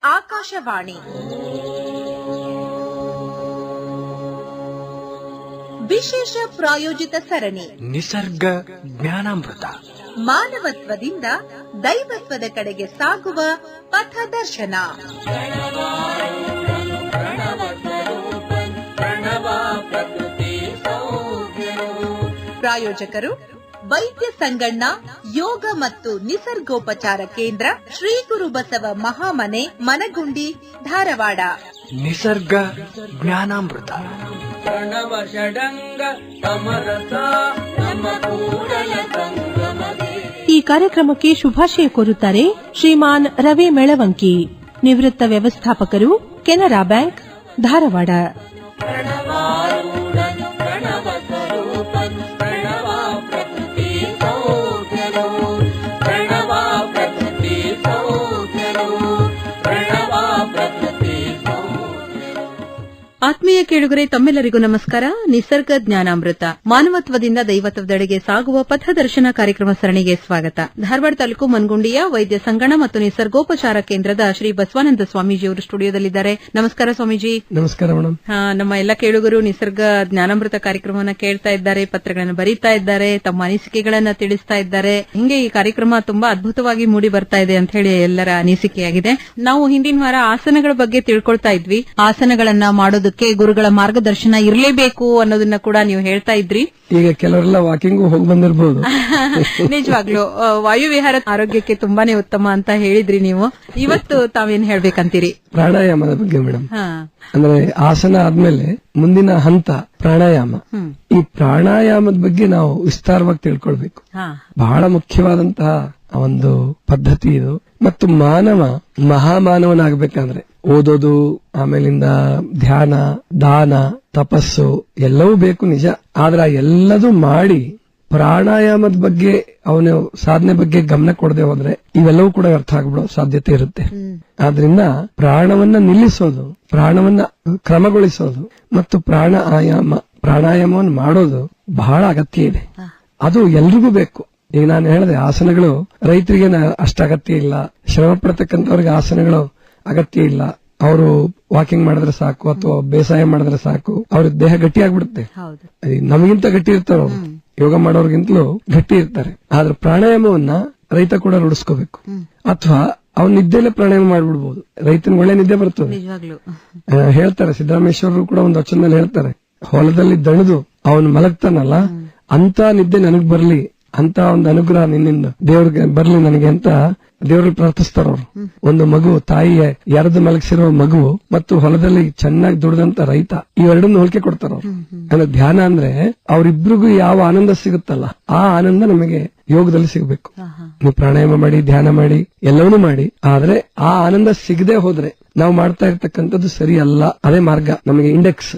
ಆಕಾಶವಾಣಿ ವಿಶೇಷ ಪ್ರಾಯೋಜಿತ ಸರಣಿ ನಿಸರ್ಗ ಜ್ಞಾನಾಮೃತ. ಮಾನವತ್ವದಿಂದ ದೈವತ್ವದ ಕಡೆಗೆ ಸಾಗುವ ಪಥದರ್ಶನ. ಪ್ರಾಯೋಜಕರು ವೈದ್ಯ ಸಂಗಣ್ಣ ಯೋಗ ಮತ್ತು ನಿಸರ್ಗೋಪಚಾರ ಕೇಂದ್ರ, ಶ್ರೀ ಗುರು ಬಸವ ಮಹಾಮನೆ, ಮನಗುಂಡಿ, ಧಾರವಾಡ. ನಿಸರ್ಗ ಜ್ಞಾನಾಮೃತ. ಪ್ರಣವ ಷಡಂಗ ಸಮರಸ ನಮ್ಮ ಕೂಡಲ ಸಂಗಮದೇ. ಈ ಕಾರ್ಯಕ್ರಮಕ್ಕೆ ಶುಭಾಶಯ ಕೋರುತ್ತಾರೆ ಶ್ರೀಮಾನ್ ರವಿ ಮೆಳವಂಕಿ, ನಿವೃತ್ತ ವ್ಯವಸ್ಥಾಪಕರು, ಕೆನರಾ ಬ್ಯಾಂಕ್, ಧಾರವಾಡ. ಪ್ರಣವಾರೂಢನು ಪ್ರಣವ ಸ್ವರೂಪನು ಪ್ರಣವ ಪ್ರಕೃತಿ ಸೌಖ್ಯನು ಪ್ರಣವ ಪ್ರಕೃತಿ ಸೌಖ್ಯನು ಪ್ರಣವ ಪ್ರಕೃತಿ ಸೌಖ್ಯನು. ಆತ್ಮೀಯ ಕೇಳುಗರೆ, ತಮ್ಮೆಲ್ಲರಿಗೂ ನಮಸ್ಕಾರ. ನಿಸರ್ಗ ಜ್ಞಾನಾಮೃತ, ಮಾನವತ್ವದಿಂದ ದೈವತ್ವದೆಡೆಗೆ ಸಾಗುವ ಪಥದರ್ಶನ ಕಾರ್ಯಕ್ರಮ ಸರಣಿಗೆ ಸ್ವಾಗತ. ಧಾರವಾಡ ತಾಲೂಕು ಮನಗುಂಡಿಯ ವೈದ್ಯ ಸಂಗಣ ಮತ್ತು ನಿಸರ್ಗೋಪಚಾರ ಕೇಂದ್ರದ ಶ್ರೀ ಬಸವಾನಂದ ಸ್ವಾಮೀಜಿಯವರು ಸ್ಟುಡಿಯೋದಲ್ಲಿದ್ದಾರೆ. ನಮಸ್ಕಾರ ಸ್ವಾಮೀಜಿ. ನಮಸ್ಕಾರ ಮೇಡಮ್. ನಮ್ಮ ಎಲ್ಲ ಕೇಳುಗರು ನಿಸರ್ಗ ಜ್ಞಾನಾಮೃತ ಕಾರ್ಯಕ್ರಮವನ್ನು ಕೇಳ್ತಾ ಇದ್ದಾರೆ, ಪತ್ರಗಳನ್ನು ಬರೀತಾ ಇದ್ದಾರೆ, ತಮ್ಮ ಅನಿಸಿಕೆಗಳನ್ನ ತಿಳಿಸ್ತಾ ಇದ್ದಾರೆ. ಹಿಂಗೆ ಈ ಕಾರ್ಯಕ್ರಮ ತುಂಬಾ ಅದ್ಭುತವಾಗಿ ಮೂಡಿ ಬರ್ತಾ ಇದೆ ಅಂತ ಹೇಳಿ ಎಲ್ಲರ ಅನಿಸಿಕೆಯಾಗಿದೆ. ನಾವು ಹಿಂದಿನ ವಾರ ಆಸನಗಳ ಬಗ್ಗೆ ತಿಳ್ಕೊಳ್ತಾ ಇದ್ವಿ. ಆಸನಗಳನ್ನ ಮಾಡೋದಕ್ಕೆ ಗುರುಗಳ ಮಾರ್ಗದರ್ಶನ ಇರಲೇಬೇಕು ಅನ್ನೋದನ್ನ ಕೂಡ ನೀವು ಹೇಳ್ತಾ ಇದ್ರಿ. ಈಗ ಕೆಲವರೆಲ್ಲ ವಾಕಿಂಗ್ ಹೋಗಿ ಬಂದಿರಬಹುದು. ನಿಜವಾಗ್ಲೂ ವಾಯುವಿಹಾರ ಆರೋಗ್ಯಕ್ಕೆ ತುಂಬಾನೇ ಉತ್ತಮ ಅಂತ ಹೇಳಿದ್ರಿ ನೀವು. ಇವತ್ತು ತಾವೇನ್ ಹೇಳ್ಬೇಕಂತೀರಿ? ಪ್ರಾಣಾಯಾಮದ ಬಗ್ಗೆ ಮೇಡಮ್. ಅಂದ್ರೆ ಆಸನ ಆದ್ಮೇಲೆ ಮುಂದಿನ ಹಂತ ಪ್ರಾಣಾಯಾಮ. ಈ ಪ್ರಾಣಾಯಾಮದ ಬಗ್ಗೆ ನಾವು ವಿಸ್ತಾರವಾಗಿ ತಿಳ್ಕೊಳ್ಬೇಕು. ಬಹಳ ಮುಖ್ಯವಾದಂತಹ ಒಂದು ಪದ್ಧತಿ ಇದು. ಮತ್ತು ಮಾನವ ಮಹಾಮಾನವನಾಗಬೇಕಾದ್ರೆ ಓದೋದು, ಆಮೇಲಿಂದ ಧ್ಯಾನ, ದಾನ, ತಪಸ್ಸು ಎಲ್ಲವೂ ಬೇಕು ನಿಜ. ಆದ್ರೆ ಎಲ್ಲದೂ ಮಾಡಿ ಪ್ರಾಣಾಯಾಮದ ಬಗ್ಗೆ, ಅವನ ಸಾಧನೆ ಬಗ್ಗೆ ಗಮನ ಕೊಡದೆ ಹೋದ್ರೆ ಇವೆಲ್ಲವೂ ಕೂಡ ವ್ಯರ್ಥ ಆಗ್ಬಿಡೋ ಸಾಧ್ಯತೆ ಇರುತ್ತೆ. ಆದ್ರಿಂದ ಪ್ರಾಣವನ್ನ ನಿಲ್ಲಿಸೋದು, ಪ್ರಾಣವನ್ನ ಕ್ರಮಗೊಳಿಸೋದು ಮತ್ತು ಪ್ರಾಣಾಯಾಮವನ್ನು ಮಾಡೋದು ಬಹಳ ಅಗತ್ಯ ಇದೆ. ಅದು ಎಲ್ರಿಗೂ ಬೇಕು. ಈಗ ನಾನು ಹೇಳಿದೆ, ಆಸನಗಳು ರೈತರಿಗೆ ಅಷ್ಟ ಅಗತ್ಯ ಇಲ್ಲ, ಶ್ರಮ ಪಡ್ತಕ್ಕಂಥವ್ರಿಗೆ ಆಸನಗಳು ಅಗತ್ಯ ಇಲ್ಲ. ಅವರು ವಾಕಿಂಗ್ ಮಾಡಿದ್ರೆ ಸಾಕು ಅಥವಾ ಬೇಸಾಯ ಮಾಡಿದ್ರೆ ಸಾಕು, ಅವ್ರ ದೇಹ ಗಟ್ಟಿ ಆಗ್ಬಿಡುತ್ತೆ. ನಮಗಿಂತ ಗಟ್ಟಿ ಇರ್ತಾರ ಅವರು, ಯೋಗ ಮಾಡೋರ್ಗಿಂತಲೂ ಗಟ್ಟಿ ಇರ್ತಾರೆ. ಆದ್ರೆ ಪ್ರಾಣಾಯಾಮವನ್ನ ರೈತ ಕೂಡ ರೂಢಿಸ್ಕೋಬೇಕು. ಅಥವಾ ಅವ್ನ ನಿದ್ದೆಲೆ ಪ್ರಾಣಾಯಾಮ ಮಾಡ್ಬಿಡ್ಬಹುದು. ರೈತನ ಒಳ್ಳೆ ನಿದ್ದೆ ಬರ್ತದೆ. ಹೇಳ್ತಾರೆ, ಸಿದ್ದರಾಮೇಶ್ವರರು ಕೂಡ ಒಂದು ವಚನ ಮೇಲೆ ಹೇಳ್ತಾರೆ, ಹೊಲದಲ್ಲಿ ದಣಿದು ಅವನು ಮಲಗ್ತಾನಲ್ಲ, ಅಂತ ನಿದ್ದೆ ನನಗ್ ಬರ್ಲಿ, ಅಂತ ಒಂದು ಅನುಗ್ರಹ ನಿನ್ನಿಂದ ದೇವ್ರಿಗೆ ಬರ್ಲಿ ನನಗೆ ಅಂತ ದೇವ್ರಿಗೆ ಪ್ರಾರ್ಥಿಸ್ತಾರ ಅವರು. ಒಂದು ಮಗು, ತಾಯಿಯ ಎರೆದು ಮಲಗಿಸಿರೋ ಮಗು ಮತ್ತು ಹೊಲದಲ್ಲಿ ಚೆನ್ನಾಗಿ ದುಡಿದಂತ ರೈತ, ಇವೆರಡನ್ನು ಹೋಲಿಕೆ ಕೊಡ್ತಾರ ಅವ್ರು. ಅಂದ್ರೆ ಧ್ಯಾನ ಅಂದ್ರೆ ಅವರಿಬ್ರಿಗೂ ಯಾವ ಆನಂದ ಸಿಗುತ್ತಲ್ಲ, ಆ ಆನಂದ ನಮಗೆ ಯೋಗದಲ್ಲಿ ಸಿಗಬೇಕು. ನೀವು ಪ್ರಾಣಾಯಾಮ ಮಾಡಿ, ಧ್ಯಾನ ಮಾಡಿ, ಎಲ್ಲವನ್ನೂ ಮಾಡಿ, ಆದ್ರೆ ಆ ಆನಂದ ಸಿಗದೆ ಹೋದ್ರೆ ನಾವು ಮಾಡ್ತಾ ಇರ್ತಕ್ಕಂಥದ್ದು ಸರಿ ಅಲ್ಲ. ಅದೇ ಮಾರ್ಗ ನಮಗೆ ಇಂಡೆಕ್ಸ್,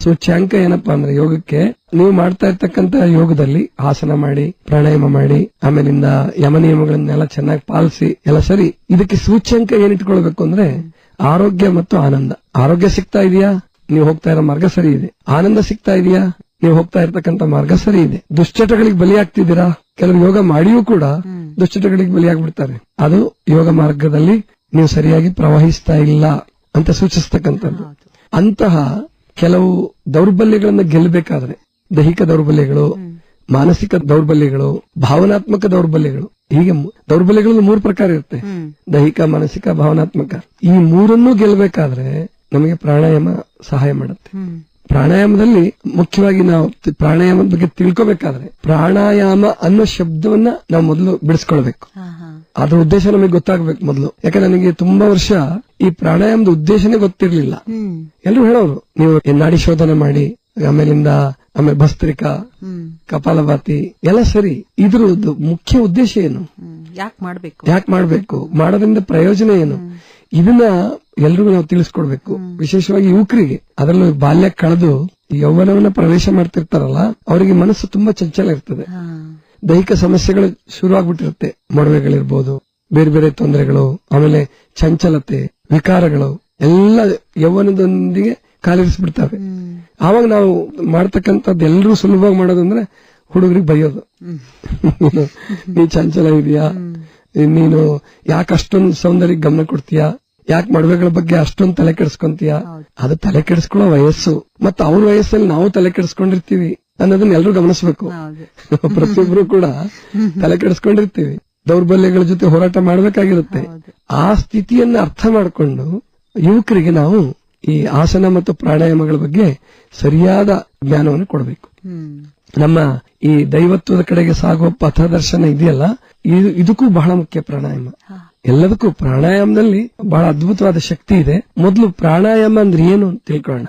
ಸೂಚ್ಯಾಂಕ ಏನಪ್ಪಾ ಅಂದ್ರೆ ಯೋಗಕ್ಕೆ, ನೀವು ಮಾಡ್ತಾ ಇರ್ತಕ್ಕಂತ ಯೋಗದಲ್ಲಿ ಆಸನ ಮಾಡಿ, ಪ್ರಾಣಾಯಾಮ ಮಾಡಿ, ಆಮೇಲಿಂದ ಯಮ ನಿಯಮಗಳನ್ನೆಲ್ಲ ಚೆನ್ನಾಗಿ ಪಾಲಿಸಿ ಎಲ್ಲ ಸರಿ. ಇದಕ್ಕೆ ಸೂಚ್ಯಾಂಕ ಏನಿಟ್ಕೊಳ್ಬೇಕು ಅಂದ್ರೆ ಆರೋಗ್ಯ ಮತ್ತು ಆನಂದ. ಆರೋಗ್ಯ ಸಿಗ್ತಾ ಇದೆಯಾ, ನೀವು ಹೋಗ್ತಾ ಇರೋ ಮಾರ್ಗ ಸರಿ ಇದೆ. ಆನಂದ ಸಿಗ್ತಾ ಇದೆಯಾ, ನೀವು ಹೋಗ್ತಾ ಇರ್ತಕ್ಕಂಥ ಮಾರ್ಗ ಸರಿ ಇದೆ. ದುಶ್ಚಟಗಳಿಗೆ ಬಲಿಯಾಗ್ತಿದ್ದೀರಾ, ಕೆಲವು ಯೋಗ ಮಾಡಿಯೂ ಕೂಡ ದುಶ್ಚಟಗಳಿಗೆ ಬಲಿಯಾಗ್ಬಿಡ್ತಾರೆ. ಅದು ಯೋಗ ಮಾರ್ಗದಲ್ಲಿ ನೀವು ಸರಿಯಾಗಿ ಪ್ರವಹಿಸ್ತಾ ಇಲ್ಲ ಅಂತ ಸೂಚಿಸ್ತಕ್ಕಂಥದ್ದು. ಅಂತಹ ಕೆಲವು ದೌರ್ಬಲ್ಯಗಳನ್ನ ಗೆಲ್ಲಬೇಕಾದ್ರೆ, ದೈಹಿಕ ದೌರ್ಬಲ್ಯಗಳು, ಮಾನಸಿಕ ದೌರ್ಬಲ್ಯಗಳು, ಭಾವನಾತ್ಮಕ ದೌರ್ಬಲ್ಯಗಳು, ಹೀಗೆ ದೌರ್ಬಲ್ಯಗಳು 3 ಪ್ರಕಾರ ಇರುತ್ತೆ: ದೈಹಿಕ, ಮಾನಸಿಕ, ಭಾವನಾತ್ಮಕ. ಈ 3ನ್ನೂ ಗೆಲ್ಲಬೇಕಾದ್ರೆ ನಮಗೆ ಪ್ರಾಣಾಯಾಮ ಸಹಾಯ ಮಾಡುತ್ತೆ. ಪ್ರಾಣಾಯಾಮದಲ್ಲಿ ಮುಖ್ಯವಾಗಿ ನಾವು ಪ್ರಾಣಾಯಾಮದ ಬಗ್ಗೆ ತಿಳ್ಕೋಬೇಕಾದ್ರೆ ಪ್ರಾಣಾಯಾಮ ಅನ್ನೋ ಶಬ್ದವನ್ನ ನಾವು ಮೊದಲು ಬಿಡಿಸ್ಕೊಳ್ಬೇಕು. ಅದ್ರ ಉದ್ದೇಶ ನಮಗೆ ಗೊತ್ತಾಗ್ಬೇಕು ಮೊದಲು. ಯಾಕಂದ್ರೆ ನನಗೆ ತುಂಬಾ ವರ್ಷ ಈ ಪ್ರಾಣಾಯಾಮದ ಉದ್ದೇಶನೇ ಗೊತ್ತಿರ್ಲಿಲ್ಲ. ಎಲ್ಲರೂ ಹೇಳೋರು, ನೀವು ನಾಡಿ ಶೋಧನೆ ಮಾಡಿ, ಆಮೇಲೆ ಭಸ್ತ್ರಿಕಾ, ಕಪಾಲಭಾತಿ ಎಲ್ಲ ಸರಿ. ಇದ್ರದ್ದು ಮುಖ್ಯ ಉದ್ದೇಶ ಏನು, ಯಾಕೆ ಮಾಡ್ಬೇಕು, ಮಾಡೋದ್ರಿಂದ ಪ್ರಯೋಜನ ಏನು, ಇದನ್ನ ಎಲ್ರಿಗೂ ನಾವು ತಿಳಿಸ್ಕೊಡ್ಬೇಕು. ವಿಶೇಷವಾಗಿ ಯುವಕರಿಗೆ, ಅದರಲ್ಲೂ ಬಾಲ್ಯ ಕಳೆದು ಯೌವನವನ್ನ ಪ್ರವೇಶ ಮಾಡ್ತಿರ್ತಾರಲ್ಲ, ಅವರಿಗೆ ಮನಸ್ಸು ತುಂಬಾ ಚಂಚಲ ಇರ್ತದೆ. ದೈಹಿಕ ಸಮಸ್ಯೆಗಳು ಶುರುವಾಗ್ಬಿಟ್ಟಿರುತ್ತೆ. ಮೊಡವೆಗಳಿರ್ಬೋದು, ಬೇರೆ ಬೇರೆ ತೊಂದರೆಗಳು, ಆಮೇಲೆ ಚಂಚಲತೆ, ವಿಕಾರಗಳು ಎಲ್ಲ ಯೌವನದೊಂದಿಗೆ ಕಾಲಿರಿಸ್ಬಿಡ್ತವೆ. ಆವಾಗ ನಾವು ಮಾಡ್ತಕ್ಕಂಥದ್ದು ಎಲ್ಲರೂ ಸುಲಭವಾಗಿ ಮಾಡೋದಂದ್ರೆ ಹುಡುಗರಿಗೆ ಬೈಯೋದು. ನೀ ಚಂಚಲ ಇದೆಯಾ, ನೀನು ಯಾಕಷ್ಟೊಂದು ಸೌಂದರ್ಯಕ್ಕೆ ಗಮನ ಕೊಡ್ತೀಯಾ, ಯಾಕೆ ಮದುವೆಗಳ ಬಗ್ಗೆ ಅಷ್ಟೊಂದು ತಲೆ ಕೆಡಿಸ್ಕೊಂತೀಯ? ಅದು ತಲೆ ಕೆಡಿಸ್ಕೊಳ್ಳೋ ವಯಸ್ಸು, ಮತ್ತು ಅವ್ರ ವಯಸ್ಸಲ್ಲಿ ನಾವು ತಲೆ ಕೆಡಿಸ್ಕೊಂಡಿರ್ತೀವಿ ಅನ್ನೋದನ್ನ ಎಲ್ಲರೂ ಗಮನಿಸಬೇಕು. ಪ್ರತಿಯೊಬ್ರು ಕೂಡ ತಲೆ ಕೆಡಿಸ್ಕೊಂಡಿರ್ತೀವಿ, ದೌರ್ಬಲ್ಯಗಳ ಜೊತೆ ಹೋರಾಟ ಮಾಡಬೇಕಾಗಿರುತ್ತೆ. ಆ ಸ್ಥಿತಿಯನ್ನ ಅರ್ಥ ಮಾಡಿಕೊಂಡು ಯುವಕರಿಗೆ ನಾವು ಈ ಆಸನ ಮತ್ತು ಪ್ರಾಣಾಯಾಮಗಳ ಬಗ್ಗೆ ಸರಿಯಾದ ಜ್ಞಾನವನ್ನು ಕೊಡಬೇಕು. ನಮ್ಮ ಈ ದೈವತ್ವದ ಕಡೆಗೆ ಸಾಗುವ ಪಥದರ್ಶನ ಇದೆಯಲ್ಲ, ಇದಕ್ಕೂ ಬಹಳ ಮುಖ್ಯ ಪ್ರಾಣಾಯಾಮ. ಎಲ್ಲದಕ್ಕೂ ಪ್ರಾಣಾಯಾಮದಲ್ಲಿ ಬಹಳ ಅದ್ಭುತವಾದ ಶಕ್ತಿ ಇದೆ. ಮೊದಲು ಪ್ರಾಣಾಯಾಮ ಅಂದ್ರೆ ಏನು ಅಂತ ತಿಳ್ಕೊಳ್ಳೋಣ.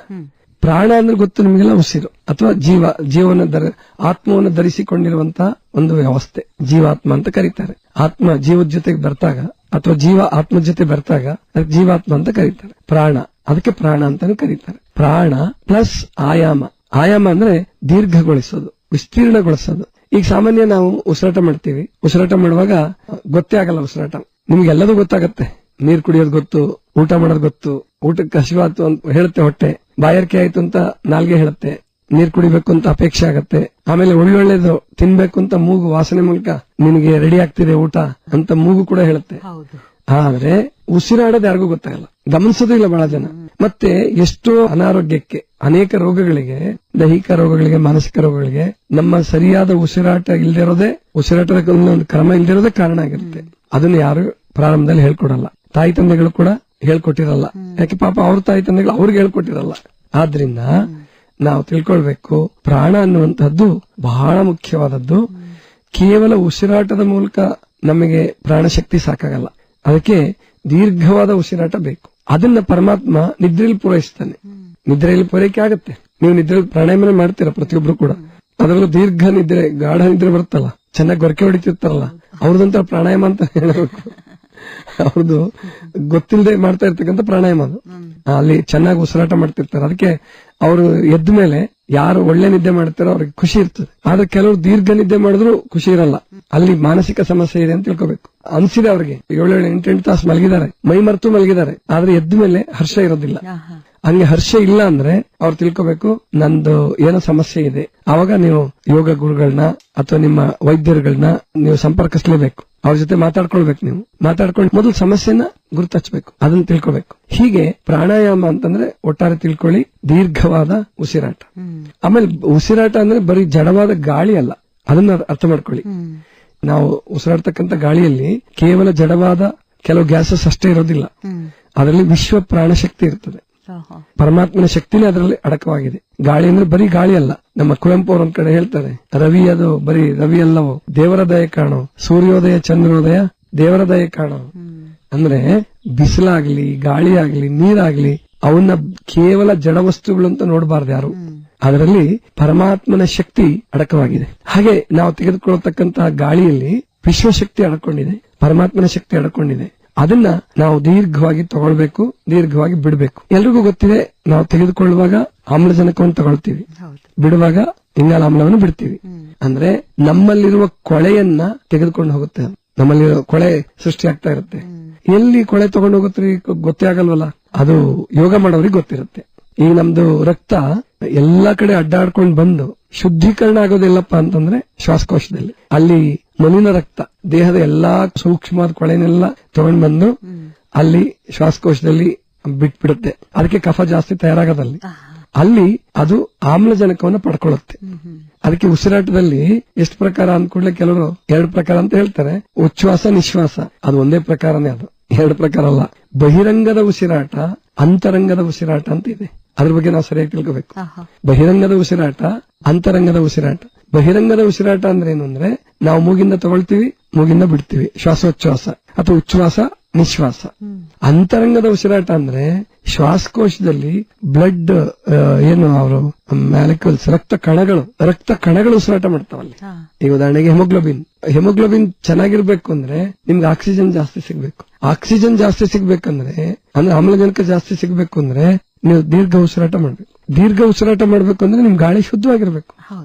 ಪ್ರಾಣ ಅಂದ್ರೆ ಗೊತ್ತು ನಿಮಗೆಲ್ಲ, ಉಸಿರು ಅಥವಾ ಆತ್ಮವನ್ನು ಧರಿಸಿಕೊಂಡಿರುವಂತಹ ಒಂದು ವ್ಯವಸ್ಥೆ ಜೀವಾತ್ಮ ಅಂತ ಕರೀತಾರೆ. ಆತ್ಮ ಜೀವದ ಜೊತೆಗೆ ಬರ್ತಾಗ ಅಥವಾ ಜೀವ ಆತ್ಮ ಜೊತೆ ಬರ್ತಾಗ ಅದಕ್ಕೆ ಜೀವಾತ್ಮ ಅಂತ ಕರೀತಾರೆ. ಪ್ರಾಣ, ಅದಕ್ಕೆ ಪ್ರಾಣ ಅಂತಾನು ಕರೀತಾರೆ. ಪ್ರಾಣ ಪ್ಲಸ್ ಆಯಾಮ. ಆಯಾಮ ಅಂದ್ರೆ ದೀರ್ಘಗೊಳಿಸೋದು, ವಿಸ್ತೀರ್ಣಗೊಳಿಸೋದು. ಈಗ ಸಾಮಾನ್ಯ ನಾವು ಉಸಿರಾಟ ಮಾಡ್ತೀವಿ, ಉಸಿರಾಟ ಮಾಡುವಾಗ ಗೊತ್ತೇ ಆಗಲ್ಲ ಉಸಿರಾಟ. ನಿಮ್ಗೆಲ್ಲದೂ ಗೊತ್ತಾಗತ್ತೆ. ನೀರ್ ಕುಡಿಯೋದು ಗೊತ್ತು, ಊಟ ಮಾಡೋದು ಗೊತ್ತು, ಊಟಕ್ಕೆ ಹಸಿವಾತು ಅಂತ ಹೇಳುತ್ತೆ ಹೊಟ್ಟೆ, ಬಾಯಾರಿಕೆ ಆಯ್ತು ಅಂತ ನಾಲ್ಗೆ ಹೇಳುತ್ತೆ, ನೀರ್ ಕುಡಿಬೇಕು ಅಂತ ಅಪೇಕ್ಷೆ ಆಗತ್ತೆ, ಆಮೇಲೆ ಒಳ್ಳೊಳ್ಳೇದು ತಿನ್ಬೇಕು ಅಂತ ಮೂಗು ವಾಸನೆ ಮೂಲಕ ನಿನಗೆ ರೆಡಿ ಆಗ್ತಿದೆ ಊಟ ಅಂತ ಮೂಗು ಕೂಡ ಹೇಳುತ್ತೆ. ಆದ್ರೆ ಉಸಿರಾಡೋದು ಯಾರಿಗೂ ಗೊತ್ತಾಗಲ್ಲ, ಗಮನಿಸೋದು ಇಲ್ಲ ಬಹಳ ಜನ. ಮತ್ತೆ ಎಷ್ಟೋ ಅನಾರೋಗ್ಯಕ್ಕೆ, ಅನೇಕ ರೋಗಗಳಿಗೆ, ದೈಹಿಕ ರೋಗಗಳಿಗೆ, ಮಾನಸಿಕ ರೋಗಗಳಿಗೆ ನಮ್ಮ ಸರಿಯಾದ ಉಸಿರಾಟ ಇಲ್ದಿರೋದೇ, ಉಸಿರಾಟದ ಒಂದು ಕ್ರಮ ಇಲ್ದಿರೋದೇ ಕಾರಣ ಆಗಿರುತ್ತೆ. ಅದನ್ನ ಯಾರು ಪ್ರಾರಂಭದಲ್ಲಿ ಹೇಳ್ಕೊಡಲ್ಲ, ತಾಯಿ ತಂದೆಗಳು ಕೂಡ ಹೇಳ್ಕೊಟ್ಟಿರಲ್ಲ. ಯಾಕೆ ಪಾಪ ಅವ್ರ ತಾಯಿ ತಂದೆಗಳು ಅವ್ರಿಗೆ ಹೇಳ್ಕೊಟ್ಟಿರಲ್ಲ. ಆದ್ರಿಂದ ನಾವು ತಿಳ್ಕೊಳ್ಬೇಕು, ಪ್ರಾಣ ಅನ್ನುವಂತಹದ್ದು ಬಹಳ ಮುಖ್ಯವಾದದ್ದು. ಕೇವಲ ಉಸಿರಾಟದ ಮೂಲಕ ನಮಗೆ ಪ್ರಾಣಶಕ್ತಿ ಸಾಕಾಗಲ್ಲ, ಅದಕ್ಕೆ ದೀರ್ಘವಾದ ಉಸಿರಾಟ ಬೇಕು. ಅದನ್ನ ಪರಮಾತ್ಮ ನಿದ್ರೆಯಲ್ಲಿ ಪೂರೈಸ್ತಾನೆ. ನಿದ್ರೆಯಲ್ಲಿ ಪೂರೈಕೆ ಆಗುತ್ತೆ. ನೀವು ನಿದ್ರೆಯಲ್ಲಿ ಪ್ರಾಣಾಯಾಮ ಮಾಡ್ತೀರಾ ಪ್ರತಿಯೊಬ್ರು ಕೂಡ. ಅದರಲ್ಲೂ ದೀರ್ಘ ನಿದ್ರೆ, ಗಾಢ ನಿದ್ರೆ ಬರುತ್ತಲ್ಲ, ಚೆನ್ನಾಗಿ ಗೊರಕೆ ಹೊಡಿತಿರ್ತಾರಲ್ಲ, ಅವ್ರದಂತ ಪ್ರಾಣಾಯಾಮ ಅಂತ ಹೇಳಬೇಕು. ಅವ್ರದ್ದು ಗೊತ್ತಿಲ್ಲದೆ ಮಾಡ್ತಾ ಇರ್ತಕ್ಕಂಥ ಪ್ರಾಣಾಯಾಮ ಅದು. ಅಲ್ಲಿ ಚೆನ್ನಾಗಿ ಉಸಿರಾಟ ಮಾಡ್ತಿರ್ತಾರೆ. ಅದಕ್ಕೆ ಅವರು ಎದ್ದ ಮೇಲೆ ಯಾರು ಒಳ್ಳೆ ನಿದ್ದೆ ಮಾಡ್ತಾರೋ ಅವ್ರಿಗೆ ಖುಷಿ ಇರ್ತದೆ. ಆದ್ರೆ ಕೆಲವರು ದೀರ್ಘ ನಿದ್ದೆ ಮಾಡಿದ್ರು ಖುಷಿ ಇರಲ್ಲ. ಅಲ್ಲಿ ಮಾನಸಿಕ ಸಮಸ್ಯೆ ಇದೆ ಅಂತ ತಿಳ್ಕೋಬೇಕು. ಅನ್ಸಿದೆ ಅವ್ರಿಗೆ 7-8 ತಾಸು ಮಲಗಿದ್ದಾರೆ, ಮೈ ಮರೆತು ಮಲಗಿದ್ದಾರೆ, ಆದ್ರೆ ಎದ್ದ ಮೇಲೆ ಹರ್ಷ ಇರೋದಿಲ್ಲ. ಹಂಗೆ ಹರ್ಷ ಇಲ್ಲ ಅಂದ್ರೆ ಅವ್ರು ತಿಳ್ಕೋಬೇಕು ನಂದು ಏನೋ ಸಮಸ್ಯೆ ಇದೆ. ಅವಾಗ ನೀವು ಯೋಗ ಗುರುಗಳನ್ನ ಅಥವಾ ನಿಮ್ಮ ವೈದ್ಯರುಗಳನ್ನ ನೀವು ಸಂಪರ್ಕಿಸಲೇಬೇಕು. ಅವ್ರ ಜೊತೆ ಮಾತಾಡ್ಕೊಳ್ಬೇಕು. ನೀವು ಮಾತಾಡ್ಕೊಂಡು ಮೊದಲು ಸಮಸ್ಯೆನ ಗುರುತಚ್ಚಬೇಕು, ಅದನ್ನ ತಿಳ್ಕೋಬೇಕು. ಹೀಗೆ ಪ್ರಾಣಾಯಾಮ ಅಂತಂದ್ರೆ ಒಟ್ಟಾರೆ ತಿಳ್ಕೊಳ್ಳಿ, ದೀರ್ಘವಾದ ಉಸಿರಾಟ. ಆಮೇಲೆ ಉಸಿರಾಟ ಅಂದ್ರೆ ಬರೀ ಜಡವಾದ ಗಾಳಿ ಅಲ್ಲ, ಅದನ್ನ ಅರ್ಥ ಮಾಡ್ಕೊಳ್ಳಿ. ನಾವು ಉಸಿರಾಡ್ತಕ್ಕಂಥ ಗಾಳಿಯಲ್ಲಿ ಕೇವಲ ಜಡವಾದ ಕೆಲವು ಗ್ಯಾಸಸ್ ಅಷ್ಟೇ ಇರೋದಿಲ್ಲ, ಅದರಲ್ಲಿ ವಿಶ್ವ ಪ್ರಾಣಶಕ್ತಿ ಇರ್ತದೆ. ಪರಮಾತ್ಮನ ಶಕ್ತಿನೇ ಅದರಲ್ಲಿ ಅಡಕವಾಗಿದೆ. ಗಾಳಿ ಅಂದ್ರೆ ಬರೀ ಗಾಳಿ ಅಲ್ಲ. ನಮ್ಮ ಕುವೆಂಪು ಅವ್ರ ಒಂದ್ ಕಡೆ ಹೇಳ್ತಾರೆ, ರವಿ ಅದು ಬರೀ ರವಿ ಅಲ್ಲವೋ, ದೇವರ ದಯೆ ಕಾಣೋ, ಸೂರ್ಯೋದಯ ಚಂದ್ರೋದಯ ದೇವರ ದಯೆ ಕಾಣೋ. ಅಂದ್ರೆ ಬಿಸಿಲಾಗ್ಲಿ, ಗಾಳಿ ಆಗ್ಲಿ, ನೀರಾಗ್ಲಿ ಅವನ್ನ ಕೇವಲ ಜಡ ವಸ್ತುಗಳು ಅಂತ ನೋಡಬಾರ್ದು ಯಾರು. ಅದರಲ್ಲಿ ಪರಮಾತ್ಮನ ಶಕ್ತಿ ಅಡಕವಾಗಿದೆ. ಹಾಗೆ ನಾವು ತೆಗೆದುಕೊಳ್ಳತಕ್ಕಂತಹ ಗಾಳಿಯಲ್ಲಿ ವಿಶ್ವಶಕ್ತಿ ಅಡಕೊಂಡಿದೆ, ಪರಮಾತ್ಮನ ಶಕ್ತಿ ಅಡಕೊಂಡಿದೆ. ಅದನ್ನ ನಾವು ದೀರ್ಘವಾಗಿ ತಗೊಳ್ಬೇಕು, ದೀರ್ಘವಾಗಿ ಬಿಡಬೇಕು. ಎಲ್ರಿಗೂ ಗೊತ್ತಿದೆ, ನಾವು ತೆಗೆದುಕೊಳ್ಳುವಾಗ ಆಮ್ಲಜನಕವನ್ನು ತಗೊಳ್ತೀವಿ, ಬಿಡುವಾಗ ಇಂಗಾಲಾಮ್ಲವನ್ನು ಬಿಡ್ತೀವಿ. ಅಂದ್ರೆ ನಮ್ಮಲ್ಲಿರುವ ಕೊಳೆಯನ್ನ ತೆಗೆದುಕೊಂಡು ಹೋಗುತ್ತೆ. ನಮ್ಮಲ್ಲಿರೋ ಕೊಳೆ ಸೃಷ್ಟಿ ಆಗ್ತಾ ಇರುತ್ತೆ. ಎಲ್ಲಿ ಕೊಳೆ ತಗೊಂಡು ಹೋಗುತ್ತೆ ಗೊತ್ತೇ ಆಗಲ್ವಲ್ಲ, ಅದು ಯೋಗ ಮಾಡೋರಿಗೆ ಗೊತ್ತಿರುತ್ತೆ. ಈಗ ನಮ್ದು ರಕ್ತ ಎಲ್ಲಾ ಕಡೆ ಅಡ್ಡಾಡ್ಕೊಂಡು ಬಂದು ಶುದ್ಧೀಕರಣ ಆಗೋದಿಲ್ಲಪ್ಪ ಅಂತಂದ್ರೆ ಶ್ವಾಸಕೋಶದಲ್ಲಿ. ಅಲ್ಲಿ ಮಣ್ಣಿನ ರಕ್ತ ದೇಹದ ಎಲ್ಲಾ ಸೂಕ್ಷ್ಮವಾದ ಕೊಳೆನೆಲ್ಲ ತಗೊಂಡ್ ಬಂದು ಅಲ್ಲಿ ಶ್ವಾಸಕೋಶದಲ್ಲಿ ಬಿಟ್ಬಿಡುತ್ತೆ. ಅದಕ್ಕೆ ಕಫ ಜಾಸ್ತಿ ತಯಾರಾಗೋದಲ್ಲಿ ಅಲ್ಲಿ ಅದು ಆಮ್ಲಜನಕವನ್ನು ಪಡ್ಕೊಳ್ಳುತ್ತೆ. ಅದಕ್ಕೆ ಉಸಿರಾಟದಲ್ಲಿ ಎಷ್ಟು ಪ್ರಕಾರ ಅಂದ್ಕೂಡ್ಲೆ ಕೆಲವರು 2 ಪ್ರಕಾರ ಅಂತ ಹೇಳ್ತಾರೆ. ಉಚ್ಛ್ವಾಸ, ನಿಶ್ವಾಸ, ಅದು ಒಂದೇ ಪ್ರಕಾರನೇ, ಅದು 2 ಪ್ರಕಾರ ಅಲ್ಲ. ಬಹಿರಂಗದ ಉಸಿರಾಟ, ಅಂತರಂಗದ ಉಸಿರಾಟ ಅಂತ ಇದೆ. ಅದ್ರ ಬಗ್ಗೆ ನಾವು ಸರಿಯಾಗಿ ತಿಳ್ಕೋಬೇಕು. ಬಹಿರಂಗದ ಉಸಿರಾಟ, ಅಂತರಂಗದ ಉಸಿರಾಟ. ಬಹಿರಂಗದ ಉಸಿರಾಟ ಅಂದ್ರೆ ಏನು ಅಂದ್ರೆ ನಾವು ಮೂಗಿಂದ ತಗೊಳ್ತೀವಿ, ಮೂಗಿಂದ ಬಿಡ್ತೀವಿ, ಶ್ವಾಸೋಚ್ಛ್ವಾಸ ಅಥವಾ ಉಚ್ಛ್ವಾಸ, ನಿಶ್ವಾಸ. ಅಂತರಂಗದ ಉಸಿರಾಟ ಅಂದ್ರೆ ಶ್ವಾಸಕೋಶದಲ್ಲಿ ಬ್ಲಡ್ ಏನು ಅವರು ಮ್ಯಾಲಿಕ್ಯೂಲ್ಸ್, ರಕ್ತ ಕಣಗಳು ಉಸಿರಾಟ ಮಾಡ್ತಾವಲ್ಲಿ. ಈಗ ಉದಾಹರಣೆಗೆ ಹೆಮೋಗ್ಲೋಬಿನ್ ಚೆನ್ನಾಗಿರ್ಬೇಕು ಅಂದ್ರೆ ನಿಮ್ಗೆ ಆಕ್ಸಿಜನ್ ಜಾಸ್ತಿ ಸಿಗ್ಬೇಕು. ಆಕ್ಸಿಜನ್ ಜಾಸ್ತಿ ಸಿಗ್ಬೇಕಂದ್ರೆ ಅಂದ್ರೆ ಆಮ್ಲಜನಕ ಜಾಸ್ತಿ ಸಿಗ್ಬೇಕು ಅಂದ್ರೆ ನೀವು ದೀರ್ಘ ಉಸಿರಾಟ ಮಾಡ್ಬೇಕು. ದೀರ್ಘ ಉಸಿರಾಟ ಮಾಡ್ಬೇಕು ಅಂದ್ರೆ ನಿಮ್ ಗಾಳಿ ಶುದ್ಧವಾಗಿರ್ಬೇಕು.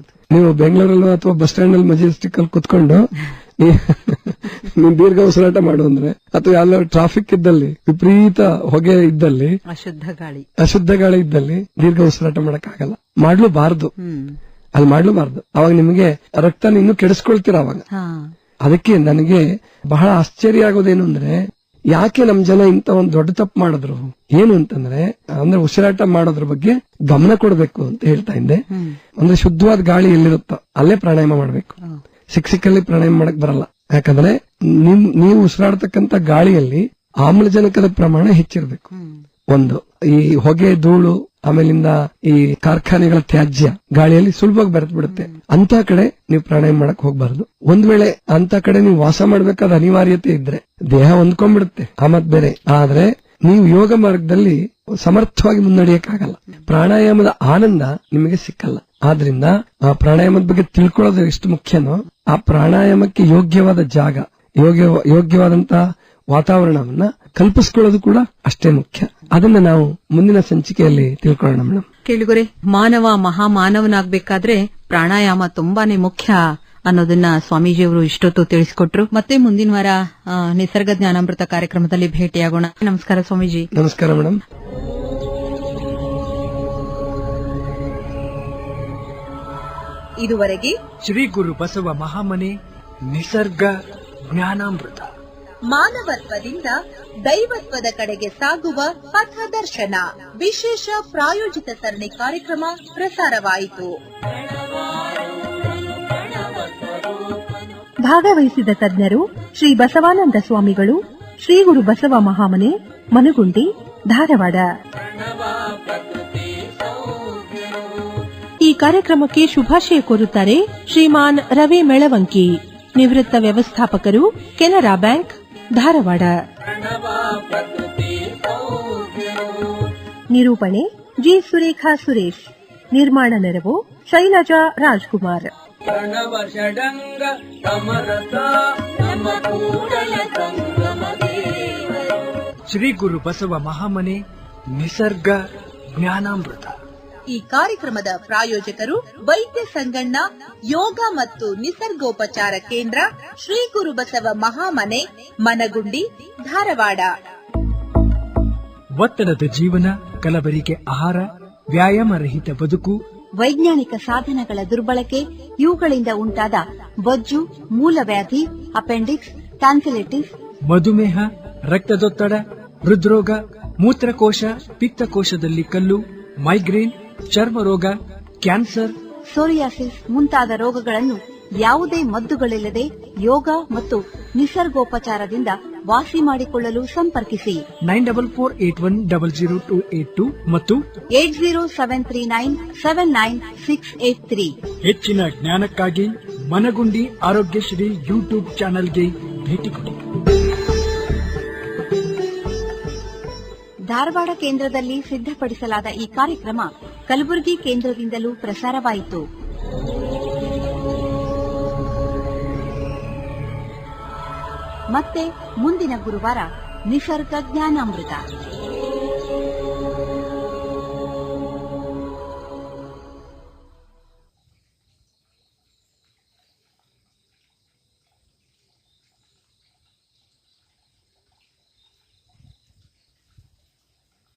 ನೀವು ಬೆಂಗಳೂರಲ್ಲೂ ಅಥವಾ ಬಸ್ ಸ್ಟ್ಯಾಂಡ್ ಅಲ್ಲಿ ಮೆಜೆಸ್ಟಿಕ್ ಅಲ್ಲಿ ಕುತ್ಕೊಂಡು ನೀವು ದೀರ್ಘ ಉಸಿರಾಟ ಮಾಡು ಅಂದ್ರೆ, ಅಥವಾ ಯಾವ್ದಾದ್ರು ಟ್ರಾಫಿಕ್ ಇದ್ದಲ್ಲಿ, ವಿಪರೀತ ಹೊಗೆ ಇದ್ದಲ್ಲಿ, ಅಶುದ್ಧ ಗಾಳಿ ಇದ್ದಲ್ಲಿ ದೀರ್ಘ ಉಸಿರಾಟ ಮಾಡಕ್ಕಾಗಲ್ಲ, ಮಾಡ್ಲೂಬಾರ್ದು. ಅದು ಮಾಡ್ಲೂಬಾರ್ದು. ಅವಾಗ ನಿಮಗೆ ರಕ್ತ ಇನ್ನು ಕೆಡಿಸ್ಕೊಳ್ತೀರ. ಅವಾಗ ಅದಕ್ಕೆ ನನಗೆ ಬಹಳ ಆಶ್ಚರ್ಯ ಆಗೋದೇನು ಅಂದ್ರೆ ಯಾಕೆ ನಮ್ ಜನ ಇಂತ ಒಂದು ದೊಡ್ಡ ತಪ್ಪು ಮಾಡಿದ್ರು ಏನು ಅಂತಂದ್ರೆ ಅಂದ್ರೆ ಉಸಿರಾಟ ಮಾಡೋದ್ರ ಬಗ್ಗೆ ಗಮನ ಕೊಡಬೇಕು ಅಂತ ಹೇಳ್ತಾ ಇದ್ದೆ. ಅಂದ್ರೆ ಶುದ್ಧವಾದ ಗಾಳಿ ಎಲ್ಲಿರುತ್ತೋ ಅಲ್ಲೇ ಪ್ರಾಣಾಯಾಮ ಮಾಡ್ಬೇಕು. ಸಿಕ್ಕಲ್ಲಿ ಪ್ರಾಣಾಯಾಮ ಮಾಡಕ್ ಬರಲ್ಲ. ಯಾಕಂದ್ರೆ ನೀವು ಉಸಿರಾಡ್ತಕ್ಕಂತ ಗಾಳಿಯಲ್ಲಿ ಆಮ್ಲಜನಕದ ಪ್ರಮಾಣ ಹೆಚ್ಚಿರಬೇಕು. ಒಂದು ಈ ಹೊಗೆ ಧೂಳು ಆಮೇಲಿಂದ ಈ ಕಾರ್ಖಾನೆಗಳ ತ್ಯಾಜ್ಯ ಗಾಳಿಯಲ್ಲಿ ಸುಲಭವಾಗಿ ಬೆರೆತು ಬಿಡುತ್ತೆ. ಅಂತ ಕಡೆ ನೀವು ಪ್ರಾಣಾಯಾಮ ಮಾಡಕ್ ಹೋಗ್ಬಾರ್ದು. ಒಂದ್ ವೇಳೆ ಅಂತ ಕಡೆ ನೀವು ವಾಸ ಮಾಡ್ಬೇಕಾದ ಅನಿವಾರ್ಯತೆ ಇದ್ರೆ ದೇಹ ಹೊಂದ್ಕೊಂಡ್ಬಿಡುತ್ತೆ ಆಮತ್ ಬೇರೆ. ಆದ್ರೆ ನೀವು ಯೋಗ ಮಾರ್ಗದಲ್ಲಿ ಸಮರ್ಥವಾಗಿ ಮುನ್ನಡೆಯಕ್ಕಾಗಲ್ಲ. ಪ್ರಾಣಾಯಾಮದ ಆನಂದ ನಿಮಗೆ ಸಿಕ್ಕಲ್ಲ. ಆದ್ರಿಂದ ಆ ಪ್ರಾಣಾಯಾಮದ ಬಗ್ಗೆ ತಿಳ್ಕೊಳ್ಳೋದು ಎಷ್ಟು ಮುಖ್ಯನೋ ಆ ಪ್ರಾಣಾಯಾಮಕ್ಕೆ ಯೋಗ್ಯವಾದ ಜಾಗ, ಯೋಗ್ಯವಾದಂತಹ ವಾತಾವರಣವನ್ನ ಕಲ್ಪಿಸ್ಕೊಳ್ಳೋದು ಕೂಡ ಅಷ್ಟೇ ಮುಖ್ಯ. ಅದನ್ನ ನಾವು ಮುಂದಿನ ಸಂಚಿಕೆಯಲ್ಲಿ ತಿಳ್ಕೊಳ್ಳೋಣ ಮೇಡಮ್. ಕೇಳುಗರೆ, ಮಾನವ ಮಹಾಮಾನವನಾಗಬೇಕಾದ್ರೆ ಪ್ರಾಣಾಯಾಮ ತುಂಬಾನೇ ಮುಖ್ಯ ಅನ್ನೋದನ್ನ ಸ್ವಾಮೀಜಿಯವರು ಇಷ್ಟೊತ್ತು ತಿಳಿಸಿಕೊಟ್ರು. ಮತ್ತೆ ಮುಂದಿನ ವಾರ ನಿಸರ್ಗ ಜ್ಞಾನಾಮೃತ ಕಾರ್ಯಕ್ರಮದಲ್ಲಿ ಭೇಟಿಯಾಗೋಣ. ನಮಸ್ಕಾರ ಸ್ವಾಮೀಜಿ. ನಮಸ್ಕಾರ ಮೇಡಮ್. ಇದುವರೆಗೆ ಶ್ರೀ ಗುರು ಬಸವ ಮಹಾಮನೆ ನಿಸರ್ಗ ಜ್ಞಾನಾಮೃತ ಮಾನವತ್ವದಿಂದ ದೈವತ್ವದ ಕಡೆಗೆ ಸಾಗುವ ಪಥದರ್ಶನ ವಿಶೇಷ ಪ್ರಾಯೋಜಿತ ಸರಣಿ ಕಾರ್ಯಕ್ರಮ ಪ್ರಸಾರವಾಯಿತು. ಭಾಗವಹಿಸಿದ ತಜ್ಞರು ಶ್ರೀ ಬಸವಾನಂದ ಸ್ವಾಮಿಗಳು, ಶ್ರೀ ಗುರು ಬಸವ ಮಹಾಮನೆ, ಮನಗುಂಡಿ, ಧಾರವಾಡ. ಈ ಕಾರ್ಯಕ್ರಮಕ್ಕೆ ಶುಭಾಶಯ ಕೋರುತ್ತಾರೆ ಶ್ರೀಮಾನ್ ರವಿ ಮೆಳವಂಕಿ, ನಿವೃತ್ತ ವ್ಯವಸ್ಥಾಪಕರು, ಕೆನರಾ ಬ್ಯಾಂಕ್, ಧಾರವಾಡ. ನಿರೂಪಣೆ ಜಿ ಸುರೇಖಾ ಸುರೇಶ್. ನಿರ್ಮಾಣ ನೆರವು ಶೈಲಜಾ ರಾಜ್ಕುಮಾರ್. ಪ್ರಣವ ಷಡಂಗ ಸಮರಸ ನಮ್ಮ ಕೂಡಲ ಸಂಗಮ ದೇವರು. ಶ್ರೀ ಗುರು ಬಸವ ಮಹಾಮನೆ ನಿಸರ್ಗ ಜ್ಞಾನಾಮೃತ. ಈ ಕಾರ್ಯಕ್ರಮದ ಪ್ರಾಯೋಜಕರು ವೈದ್ಯ ಸಂಗಣ್ಣ ಯೋಗ ಮತ್ತು ನಿಸರ್ಗೋಪಚಾರ ಕೇಂದ್ರ, ಶ್ರೀ ಗುರು ಬಸವ ಮಹಾಮನೆ, ಮನಗುಂಡಿ, ಧಾರವಾಡ. ಒತ್ತಡದ ಜೀವನ, ಕಲಬೆರಕೆ ಆಹಾರ, ವ್ಯಾಯಾಮ ರಹಿತ ಬದುಕು, ವೈಜ್ಞಾನಿಕ ಸಾಧನಗಳ ದುರ್ಬಳಕೆ, ಇವುಗಳಿಂದ ಉಂಟಾದ ಬೊಜ್ಜು, ಮೂಲವ್ಯಾಧಿ, ಅಪೆಂಡಿಕ್ಸ್, ಟ್ಯಾನ್ಸಿಲಿಟಿಸ್, ಮಧುಮೇಹ, ರಕ್ತದೊತ್ತಡ, ಹೃದ್ರೋಗ, ಮೂತ್ರಕೋಶ, ಪಿತ್ತಕೋಶದಲ್ಲಿ ಕಲ್ಲು, ಮೈಗ್ರೇನ್, ಚರ್ಮ ರೋಗ, ಕ್ಯಾನ್ಸರ್, ಸೋರಿಯಾಸಿಸ್ ಮುಂತಾದ ರೋಗಗಳನ್ನು ಯಾವುದೇ ಮದ್ದುಗಳಿಲ್ಲದೆ ಯೋಗ ಮತ್ತು ನಿಸರ್ಗೋಪಚಾರದಿಂದ ವಾಸಿ ಮಾಡಿಕೊಳ್ಳಲು ಸಂಪರ್ಕಿಸಿ 9448100282 ಮತ್ತು 8073979683. ಹೆಚ್ಚಿನ ಜ್ಞಾನಕ್ಕಾಗಿ ಮನಗುಂಡಿ ಆರೋಗ್ಯಶ್ರೀ ಯೂಟ್ಯೂಬ್ ಚಾನೆಲ್ಗೆ ಭೇಟಿ ಕೊಡಿ. ಧಾರವಾಡ ಕೇಂದ್ರದಲ್ಲಿ ಸಿದ್ಧಪಡಿಸಲಾದ ಈ ಕಾರ್ಯಕ್ರಮ ಕಲಬುರಗಿ ಕೇಂದ್ರದಿಂದಲೂ ಪ್ರಸಾರವಾಯಿತು. ಮತ್ತೆ ಮುಂದಿನ ಗುರುವಾರ ನಿಸರ್ಗ ಜ್ಞಾನಾಮೃತ.